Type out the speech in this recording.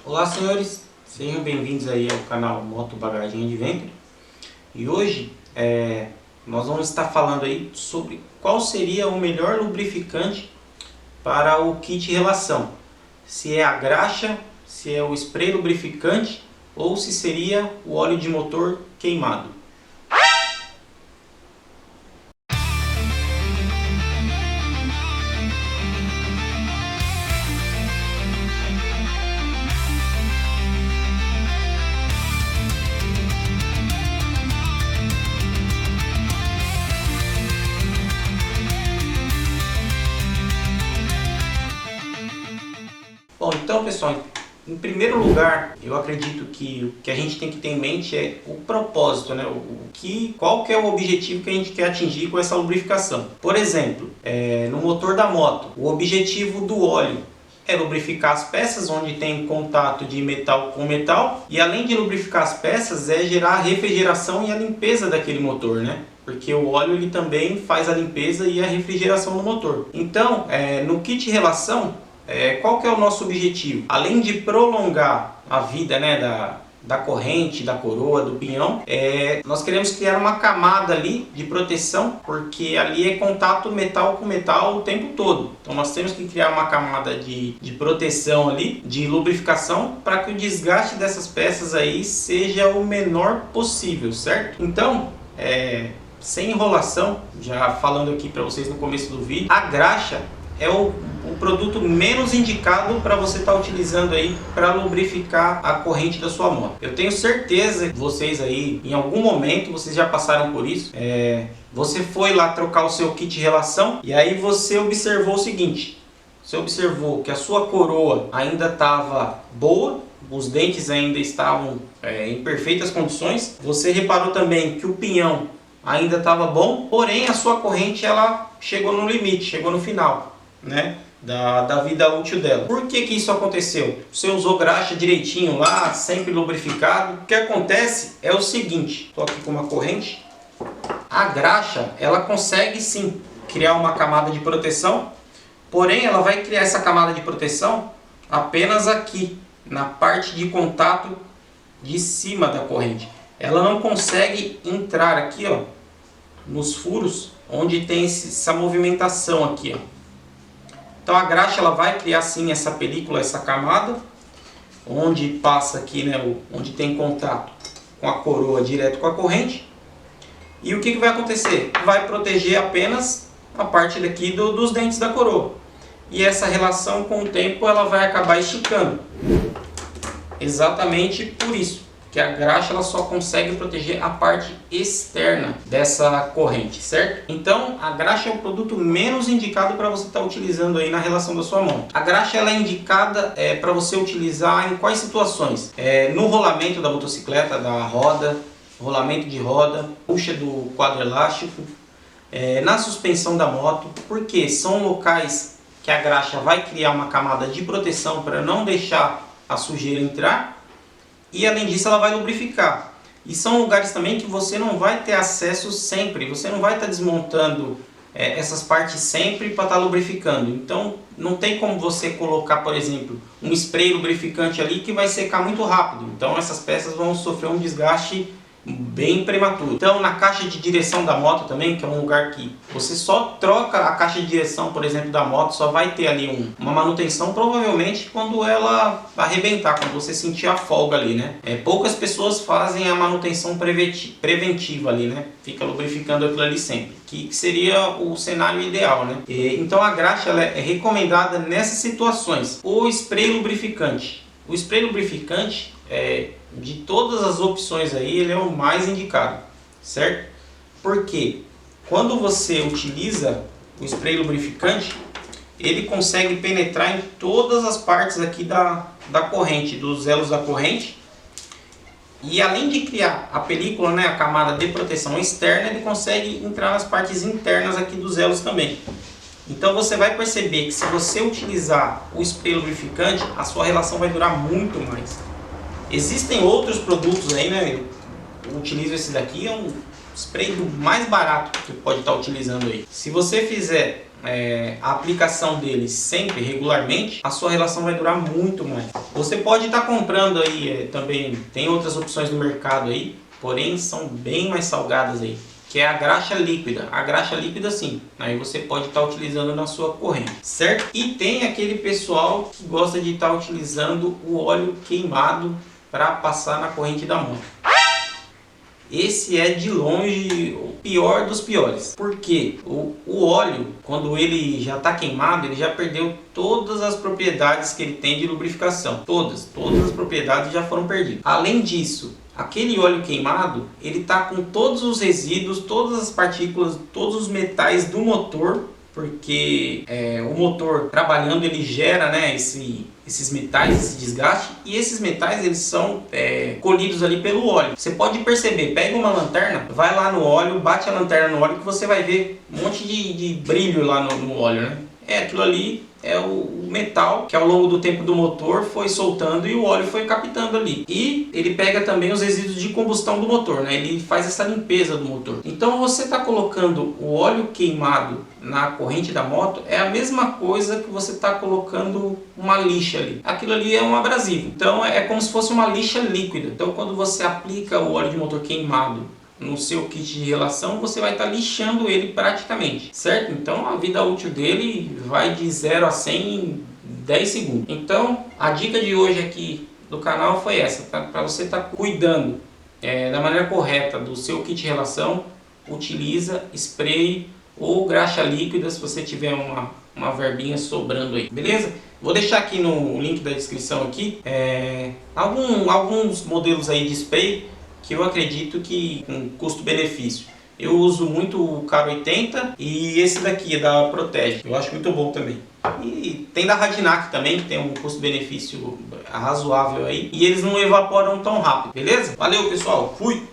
Olá senhores, sejam bem-vindos aí ao canal Moto Bagagem Adventure. E hoje nós vamos estar falando aí sobre qual seria o melhor lubrificante para o kit relação. Se é a graxa, se é o spray lubrificante ou se seria o óleo de motor queimado. Bom, então pessoal, em primeiro lugar, eu acredito que o que a gente tem que ter em mente é o propósito, né? Qual que é o objetivo que a gente quer atingir com essa lubrificação. Por exemplo, no motor da moto, o objetivo do óleo é lubrificar as peças onde tem contato de metal com metal, e além de lubrificar as peças, é gerar a refrigeração e a limpeza daquele motor, né? Porque o óleo ele também faz a limpeza e a refrigeração do motor. Então, no kit relação, qual que é o nosso objetivo? Além de prolongar a vida, né, da corrente, da coroa, do pinhão, nós queremos criar uma camada ali de proteção, porque ali é contato metal com metal o tempo todo. Então nós temos que criar uma camada de proteção ali, de lubrificação, para que o desgaste dessas peças aí seja o menor possível, certo? Então, sem enrolação, já falando aqui para vocês no começo do vídeo, a graxa é o produto menos indicado para você estar utilizando aí para lubrificar a corrente da sua moto. Eu tenho certeza que vocês aí, em algum momento, vocês já passaram por isso. Você foi lá trocar o seu kit de relação e aí você observou o seguinte: você observou que a sua coroa ainda estava boa, os dentes ainda estavam em perfeitas condições. Você reparou também que o pinhão ainda estava bom, porém a sua corrente ela chegou no limite, chegou no final, né, da vida útil dela. Por que isso aconteceu? Você usou graxa direitinho lá, sempre lubrificado. O que acontece é o seguinte: estou aqui com uma corrente. A graxa ela consegue sim criar uma camada de proteção, porém ela vai criar essa camada de proteção apenas aqui na parte de contato de cima da corrente. Ela não consegue entrar aqui, ó, nos furos onde tem essa movimentação aqui, ó. Então a graxa ela vai criar sim essa película, essa camada, onde passa aqui, né, onde tem contato com a coroa direto com a corrente. E o que vai acontecer? Vai proteger apenas a parte daqui dos dentes da coroa. E essa relação com o tempo ela vai acabar esticando. Exatamente por isso que a graxa ela só consegue proteger a parte externa dessa corrente, certo? Então a graxa é o produto menos indicado para você estar utilizando aí na relação da sua moto. A graxa ela é indicada para você utilizar em quais situações? No rolamento da motocicleta, da roda, rolamento de roda, puxa do quadro elástico, na suspensão da moto, porque são locais que a graxa vai criar uma camada de proteção para não deixar a sujeira entrar. E além disso ela vai lubrificar. E são lugares também que você não vai ter acesso sempre. Você não vai estar desmontando essas partes sempre para estar lubrificando. Então não tem como você colocar, por exemplo, um spray lubrificante ali que vai secar muito rápido. Então essas peças vão sofrer um desgaste bem prematuro. Então na caixa de direção da moto também, que é um lugar que você só troca a caixa de direção, por exemplo, da moto, só vai ter ali uma manutenção provavelmente quando ela arrebentar, quando você sentir a folga ali, né? Poucas pessoas fazem a manutenção preventiva ali, né? Fica lubrificando aquilo ali sempre, que seria o cenário ideal, né? Então a graxa ela é recomendada nessas situações. O spray lubrificante. O spray lubrificante de todas as opções aí, ele é o mais indicado, certo? Porque quando você utiliza o spray lubrificante, ele consegue penetrar em todas as partes aqui da corrente, dos elos da corrente. E além de criar a película, né, a camada de proteção externa, ele consegue entrar nas partes internas aqui dos elos também. Então você vai perceber que se você utilizar o spray lubrificante, a sua relação vai durar muito mais. Existem outros produtos aí, né? Eu utilizo esse daqui, é um spray do mais barato que pode estar utilizando aí. Se você fizer a aplicação dele sempre, regularmente, a sua relação vai durar muito mais. Você pode estar comprando aí, também tem outras opções no mercado aí, porém são bem mais salgadas aí, que é a graxa líquida. A graxa líquida sim, aí você pode estar utilizando na sua corrente, certo? E tem aquele pessoal que gosta de estar utilizando o óleo queimado para passar na corrente da moto. Esse é de longe o pior dos piores, porque o óleo, quando ele já está queimado, ele já perdeu todas as propriedades que ele tem de lubrificação. Todas as propriedades já foram perdidas. Além disso, aquele óleo queimado, ele está com todos os resíduos, todas as partículas, todos os metais do motor, porque o motor trabalhando ele gera, né, esses metais, esse desgaste, e esses metais eles são colhidos ali pelo óleo. Você pode perceber, pega uma lanterna, vai lá no óleo, bate a lanterna no óleo que você vai ver um monte de brilho lá no óleo, né? Aquilo ali é o metal que ao longo do tempo do motor foi soltando e o óleo foi captando ali. E ele pega também os resíduos de combustão do motor, né? Ele faz essa limpeza do motor. Então você está colocando o óleo queimado na corrente da moto, é a mesma coisa que você está colocando uma lixa ali. Aquilo ali é um abrasivo. Então é como se fosse uma lixa líquida. Então quando você aplica o óleo de motor queimado no seu kit de relação, você vai estar lixando ele praticamente, certo? Então a vida útil dele vai de 0 a 100 em 10 segundos. Então a dica de hoje aqui do canal foi essa, tá? Para você estar cuidando da maneira correta do seu kit de relação, utiliza spray ou graxa líquida se você tiver uma verbinha sobrando aí, beleza? Vou deixar aqui no link da descrição aqui alguns modelos aí de spray que eu acredito que com custo-benefício. Eu uso muito o Caro 80 e esse daqui da Protege. Eu acho muito bom também. E tem da Radinac também, que tem um custo-benefício razoável aí. E eles não evaporam tão rápido, beleza? Valeu, pessoal. Fui!